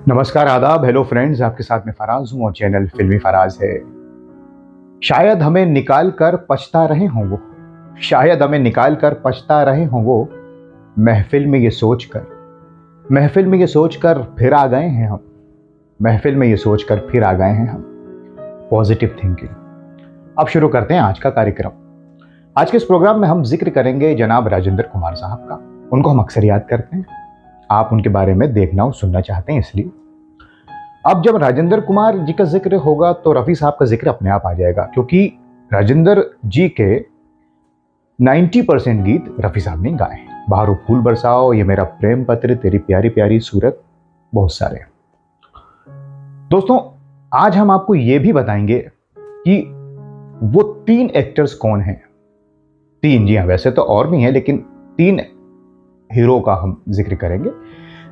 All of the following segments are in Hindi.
नमस्कार, आदाब, हेलो फ्रेंड्स। आपके साथ में फराज हूं और चैनल फिल्मी फराज है। शायद हमें निकाल कर पछता रहे हों वो, शायद हमें निकाल कर पछता रहे हों वो, महफिल में ये सोचकर फिर आ गए हैं हम, महफिल में ये सोचकर फिर आ गए हैं हम। Positive thinking. अब शुरू करते हैं आज का कार्यक्रम। आज के इस प्रोग्राम में हम जिक्र करेंगे जनाब राजेंद्र कुमार साहब का। उनको हम अक्सर याद करते हैं, आप उनके बारे में देखना और सुनना चाहते हैं, इसलिए अब जब राजेंद्र कुमार जी का जिक्र होगा तो रफ़ी साहब का जिक्र अपने आप आ जाएगा, क्योंकि राजेंद्र जी के 90% गीत रफ़ी साहब ने गाए। बाहरों फूल बरसाओ, ये मेरा प्रेम पत्र, तेरी प्यारी प्यारी सूरत, बहुत सारे। दोस्तों, आज हम आपको ये भी बताएंगे कि वो 3 एक्टर्स कौन हैं। 3, जी हाँ, वैसे तो और भी हैं, लेकिन 3 हीरो का हम जिक्र करेंगे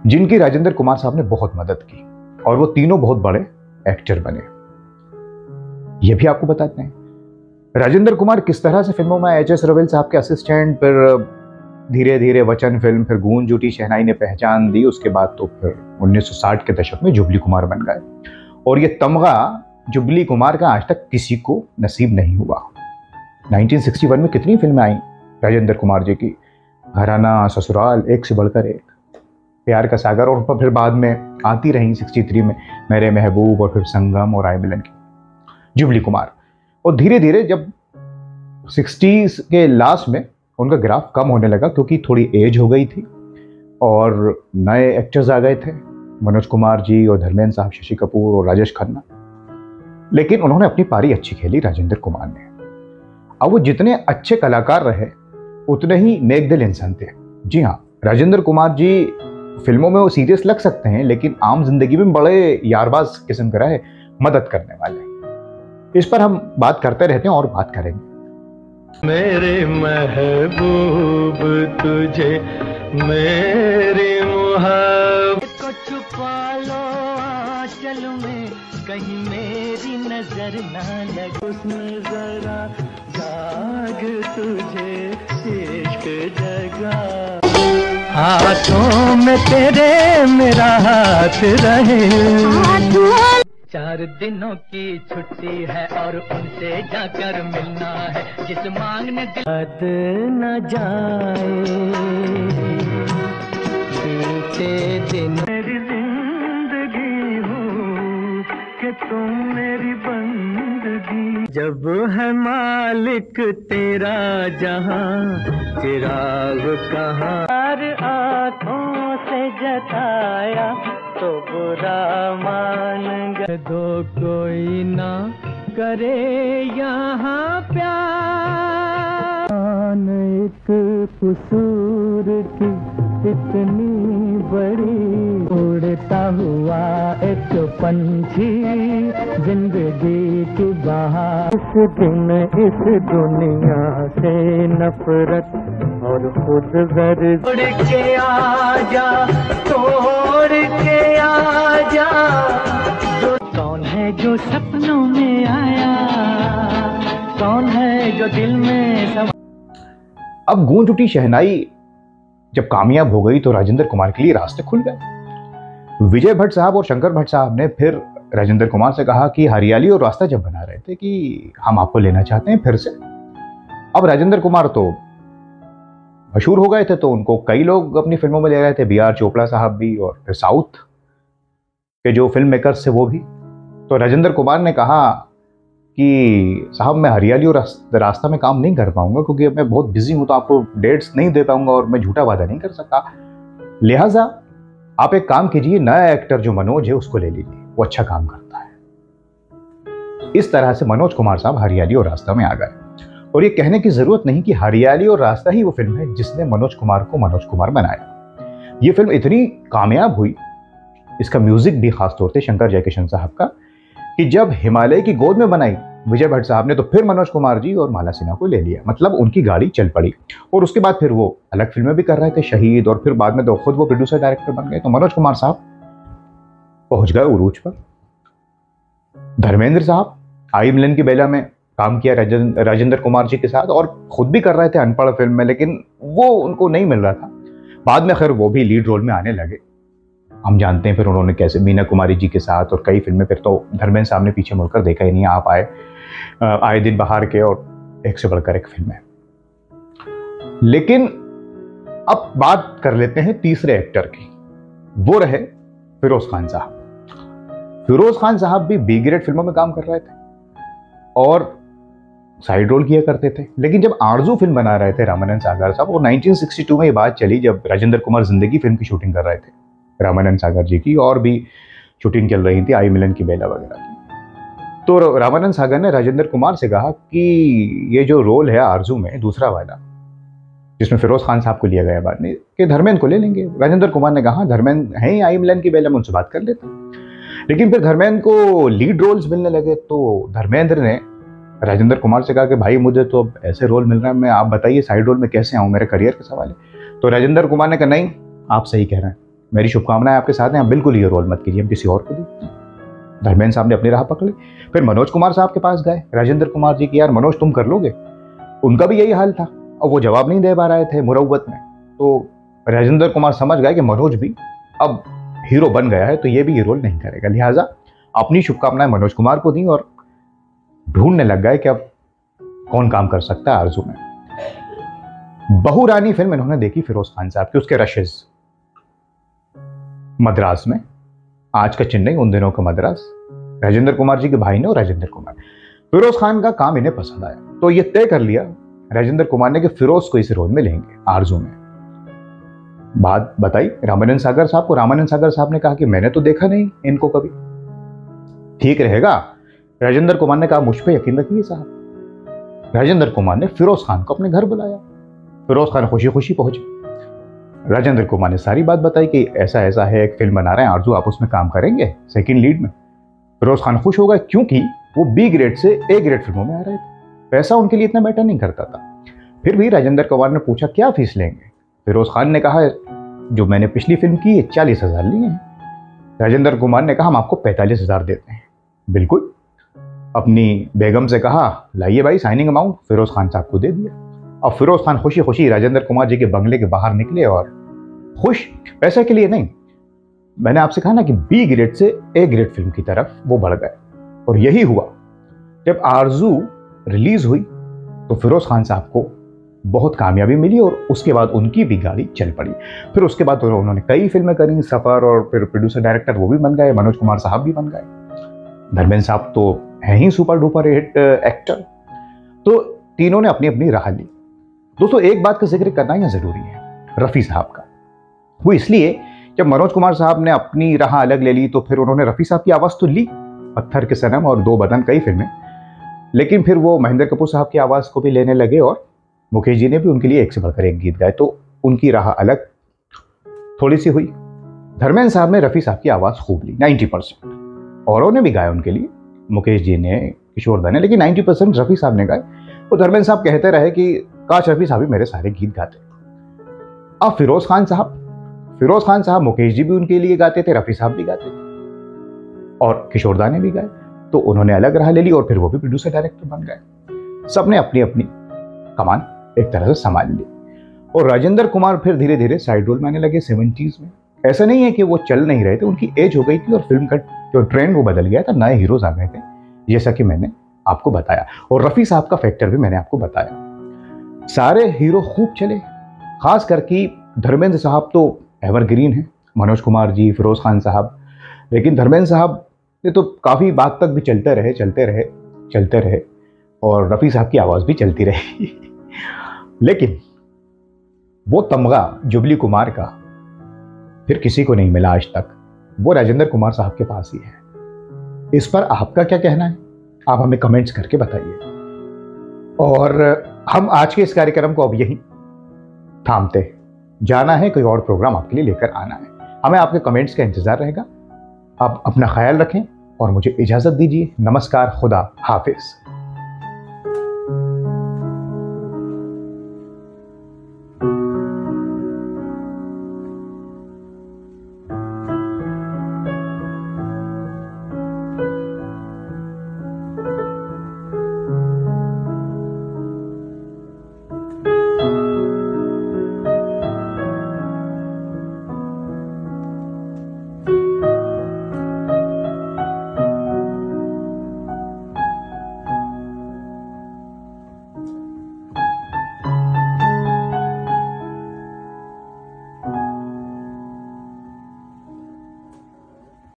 जिनकी राजेंद्र कुमार साहब ने बहुत मदद की और वो तीनों बहुत बड़े एक्टर बने। ये भी आपको बताते हैं राजेंद्र कुमार किस तरह से फिल्मों में एच एस रवेल साहब के असिस्टेंट, फिर धीरे धीरे वचन फिल्म, फिर गूंज उठी शहनाई ने पहचान दी, उसके बाद तो फिर 1960 के दशक में जुबली कुमार बन गए। और ये तमगा जुबली कुमार का आज तक किसी को नसीब नहीं हुआ। 1961 में कितनी फिल्में आई राजेंद्र कुमार जी की, घराना, ससुराल, एक से बढ़कर एक, प्यार का सागर, और फिर बाद में आती रही 63 में मेरे महबूब, और फिर संगम और आय मिलन की जुबली कुमार। और धीरे धीरे जब 60s के लास्ट में उनका ग्राफ कम होने लगा, क्योंकि थोड़ी एज हो गई थी और नए एक्टर्स आ गए थे, मनोज कुमार जी और धर्मेंद्र साहब, शशि कपूर और राजेश खन्ना। लेकिन उन्होंने अपनी पारी अच्छी खेली राजेंद्र कुमार ने। अब वो जितने अच्छे कलाकार रहे उतने ही नेक दिल इंसान थे। जी हाँ, राजेंद्र कुमार जी फिल्मों में वो सीरियस लग सकते हैं, लेकिन आम जिंदगी में बड़े यारबाज किस्म का रहे, मदद करने वाले। इस पर हम बात करते रहते हैं और बात करेंगे। मेरे महबूब तुझे मेरी मुहब्बत को छुपा लो आंचल में, कहीं मेरी नजर ना लगे, उसमें जरा जाग तुझे इश्क जगा, हाथों में तेरे मेरा हाथ रहे। 4 दिनों की छुट्टी है और उनसे जाकर मिलना है, जिस मांगने याद न जाए बीते दिन। मेरी जिंदगी हो कि तुम मेरी बंदगी, जब है मालिक तेरा जहां, चिराग कहाँ आंखों से जताया तो बुरा मान गए, दो कोई ना करे यहाँ प्यार। एक कसूर की इतनी बड़ी, उड़ता हुआ एक पंछी जिंदगी की बहार। इस दिन इस दुनिया से नफरत और खुद गर्द, तोड़ के आजा, तोड़ के आजा। जो कौन है जो सपनों में आया, कौन है जो दिल में समा। अब गूंज उठी शहनाई जब कामयाब हो गई तो राजेंद्र कुमार के लिए रास्ते खुल गए। विजय भट्ट साहब और शंकर भट्ट साहब ने फिर राजेंद्र कुमार से कहा कि हरियाली और रास्ता जब बना रहे थे कि हम आपको लेना चाहते हैं फिर से। अब राजेंद्र कुमार तो मशहूर हो गए थे, तो उनको कई लोग अपनी फिल्मों में ले रहे थे, बी.आर. चोपड़ा साहब भी, और फिर साउथ के जो फिल्म मेकर्स थे वो भी। तो राजेंद्र कुमार ने कहा कि साहब मैं हरियाली और रास्ता में काम नहीं कर पाऊंगा, क्योंकि मैं बहुत बिजी हूं, तो आपको डेट्स नहीं दे पाऊंगा और मैं झूठा वादा नहीं कर सकता। लिहाजा आप एक काम कीजिए, नया एक्टर जो मनोज है उसको ले लीजिए, वो अच्छा काम करता है। इस तरह से मनोज कुमार साहब हरियाली और रास्ता में आ गए। और ये कहने की जरूरत नहीं कि हरियाली और रास्ता ही वो फिल्म है जिसने मनोज कुमार को मनोज कुमार बनाया। ये फिल्म इतनी कामयाब हुई, इसका म्यूजिक भी खास तौर से शंकर जयकिशन साहब का, कि जब हिमालय की गोद में बनाई विजय भट्ट साहब ने, तो फिर मनोज कुमार जी और माला सिन्हा को ले लिया। मतलब उनकी गाड़ी चल पड़ी। और उसके बाद फिर वो अलग फिल्में भी कर रहे थे, शहीद, और फिर बाद में तो खुद वो प्रोड्यूसर डायरेक्टर बन गए। तो मनोज कुमार साहब पहुंच गए उरूज पर। धर्मेंद्र साहब आई मिलन की बेला में काम किया राजेंद्र कुमार जी के साथ, और खुद भी कर रहे थे अनपढ़ फिल्म में, लेकिन वो उनको नहीं मिल रहा था। बाद में खैर वो भी लीड रोल में आने लगे, हम जानते हैं फिर उन्होंने कैसे मीना कुमारी जी के साथ और कई फिल्में। फिर तो धर्मेंद्र साहब ने पीछे मुड़कर देखा ही नहीं, आप आए दिन बाहर के और एक से बढ़कर एक फिल्म है। लेकिन अब बात कर लेते हैं तीसरे एक्टर की, वो रहे फिरोज खान साहब। फिरोज खान साहब भी बी ग्रेड फिल्मों में काम कर रहे थे और साइड रोल किया करते थे। लेकिन जब आरजू फिल्म बना रहे थे रामानंद सागर साहब, और 1962 में ये बात चली जब राजेंद्र कुमार जिंदगी फिल्म की शूटिंग कर रहे थे रामानंद सागर जी की, और भी शूटिंग चल रही थी आई मिलन की बेला वगैरह की। तो रामानंद सागर ने राजेंद्र कुमार से कहा कि ये जो रोल है आरजू में दूसरा वाला, जिसमें फिरोज खान साहब को लिया गया बाद में, कि धर्मेंद्र को ले लेंगे। राजेंद्र कुमार ने कहा धर्मेंद्र हैं आई मिलन की बेला में, उनसे बात कर लेते हैं। लेकिन फिर धर्मेंद्र को लीड रोल्स मिलने लगे, तो धर्मेंद्र ने राजेंद्र कुमार से कहा कि भाई मुझे तो अब ऐसे रोल मिल रहा है, मैं आप बताइए साइड रोल में कैसे आऊँ, मेरे करियर का सवाल है। तो राजेंद्र कुमार ने कहा नहीं, आप सही कह रहे हैं, मेरी शुभकामनाएं आपके साथ हैं, आप बिल्कुल ये रोल मत कीजिए, हम किसी और को देखते हैं। धर्मेंद्र साहब ने अपनी राह पकड़ी। फिर मनोज कुमार साहब के पास गए राजेंद्र कुमार जी की, यार मनोज तुम कर लोगे? उनका भी यही हाल था और वो जवाब नहीं दे पा रहे थे मुरव्वत में। तो राजेंद्र कुमार समझ गए कि मनोज भी अब हीरो बन गया है, तो ये भी ये रोल नहीं करेगा, लिहाजा अपनी शुभकामनाएं मनोज कुमार को दी और ढूंढने लग गए कि अब कौन काम कर सकता है आरजू में। बहू रानी फिल्म इन्होंने देखी फिरोज खान साहब की, उसके रशेज मद्रास में, आज का चेन्नई उन दिनों का मद्रास, राजेंद्र कुमार जी के भाई ने और राजेंद्र कुमार। फिरोज खान का काम इन्हें पसंद आया, तो ये तय कर लिया राजेंद्र कुमार ने कि फिरोज को इस रोल में लेंगे आरजू में। बात बताई रामानंद सागर साहब को। रामानंद सागर साहब ने कहा कि मैंने तो देखा नहीं इनको कभी, ठीक रहेगा। राजेंद्र कुमार ने कहा मुझ पे यकीन रखिए साहब। राजेंद्र कुमार ने फिरोज खान को अपने घर बुलाया। फिरोज खान खुशी खुशी पहुंचे। राजेंद्र कुमार ने सारी बात बताई कि ऐसा ऐसा है, एक फिल्म बना रहे हैं आरजू, आप उसमें काम करेंगे सेकंड लीड में। फिरोज खान खुश हो गए, क्योंकि वो बी ग्रेड से ए ग्रेड फिल्मों में आ रहे थे, पैसा उनके लिए इतना मैटर नहीं करता था। फिर भी राजेंद्र कुमार ने पूछा क्या फीस लेंगे? फिरोज खान ने कहा जो मैंने पिछली फिल्म की 40,000 लिए हैं। राजेंद्र कुमार ने कहा हम आपको 45,000 देते हैं। बिल्कुल। अपनी बेगम से कहा लाइए भाई साइनिंग अमाउंट, फिरोज खान साहब को दे दिया। अब फिरोज खान खुशी खुशी राजेंद्र कुमार जी के बंगले के बाहर निकले और खुश, पैसे के लिए नहीं, मैंने आपसे कहा ना कि बी ग्रेड से ए ग्रेड फिल्म की तरफ वो बढ़ गए। और यही हुआ, जब आरजू रिलीज हुई तो फिरोज खान साहब को बहुत कामयाबी मिली और उसके बाद उनकी भी गाड़ी चल पड़ी। फिर उसके बाद उन्होंने कई फिल्में करी, सफर, और फिर प्रोड्यूसर डायरेक्टर वो भी बन गए, मनोज कुमार साहब भी बन गए। धर्मेंद्र साहब तो हैं ही सुपर डुपर हिट एक्टर। तो तीनों ने अपनी अपनी राह ली। दोस्तों एक बात का जिक्र करना ही जरूरी है, रफ़ी साहब का। वो इसलिए जब मनोज कुमार साहब ने अपनी राह अलग ले ली तो फिर उन्होंने रफ़ी साहब की आवाज़ तो ली, पत्थर के सनम और दो बदन, कई फिल्में, लेकिन फिर वो महेंद्र कपूर साहब की आवाज़ को भी लेने लगे और मुकेश जी ने भी उनके लिए एक से बढ़कर एक गीत गाए, तो उनकी राह अलग थोड़ी सी हुई। धर्मेंद्र साहब ने रफ़ी साहब की आवाज़ खूब ली 90%, औरों ने भी गाया उनके लिए, मुकेश जी ने, किशोर दा ने, लेकिन 90% रफ़ी साहब ने गाए। वो धर्मेंद्र साहब कहते रहे कि काश रफ़ी साहब भी मेरे सारे गीत गाते। अब फिरोज खान साहब मुकेश जी भी उनके लिए गाते थे, रफ़ी साहब भी गाते थे और किशोर दा ने भी गाए, तो उन्होंने अलग राह ले ली और फिर वो भी प्रोड्यूसर डायरेक्टर बन गए। सबने अपनी अपनी कमान एक तरह से संभाल ली और राजेंद्र कुमार फिर धीरे धीरे साइड रोल में आने लगे 70s में। ऐसा नहीं है कि वो चल नहीं रहे थे, उनकी एज हो गई थी और फिल्म का जो ट्रेंड वो बदल गया था, नए हीरोज आ गए थे, जैसा कि मैंने आपको बताया। और रफ़ी साहब का फैक्टर भी मैंने आपको बताया। सारे हीरो खूब चले, खास करके धर्मेंद्र साहब तो एवरग्रीन है, मनोज कुमार जी, फिरोज खान साहब, लेकिन धर्मेंद्र साहब ये तो काफ़ी बात तक भी चलते रहे और रफ़ी साहब की आवाज़ भी चलती रही। लेकिन वो तमगा जुबली कुमार का फिर किसी को नहीं मिला आज तक, वो राजेंद्र कुमार साहब के पास ही है। इस पर आपका क्या कहना है, आप हमें कमेंट्स करके बताइए। और हम आज के इस कार्यक्रम को अब यहीं थामते, जाना है कोई और प्रोग्राम आपके लिए लेकर आना है। हमें आपके कमेंट्स का इंतजार रहेगा। आप अपना ख्याल रखें और मुझे इजाज़त दीजिए। नमस्कार, खुदा हाफिज।